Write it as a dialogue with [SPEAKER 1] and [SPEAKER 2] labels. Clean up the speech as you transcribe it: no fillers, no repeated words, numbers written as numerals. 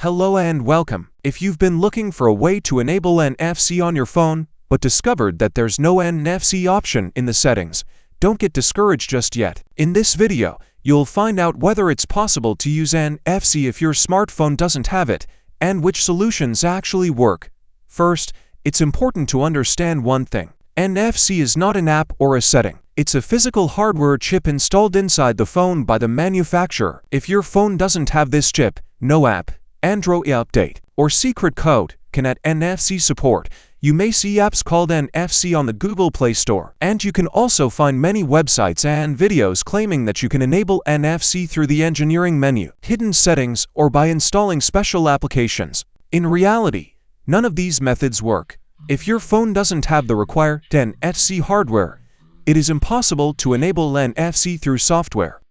[SPEAKER 1] Hello and welcome. If you've been looking for a way to enable NFC on your phone, but discovered that there's no NFC option in the settings, don't get discouraged just yet. In this video, you'll find out whether it's possible to use NFC if your smartphone doesn't have it, and which solutions actually work. First, it's important to understand one thing. NFC is not an app or a setting. It's a physical hardware chip installed inside the phone by the manufacturer. If your phone doesn't have this chip, no app, Android update, or secret code can add NFC support. You may see apps called NFC on the Google Play Store, and you can also find many websites and videos claiming that you can enable NFC through the engineering menu, hidden settings, or by installing special applications. In reality, none of these methods work. If your phone doesn't have the required NFC hardware, it is impossible to enable NFC through software.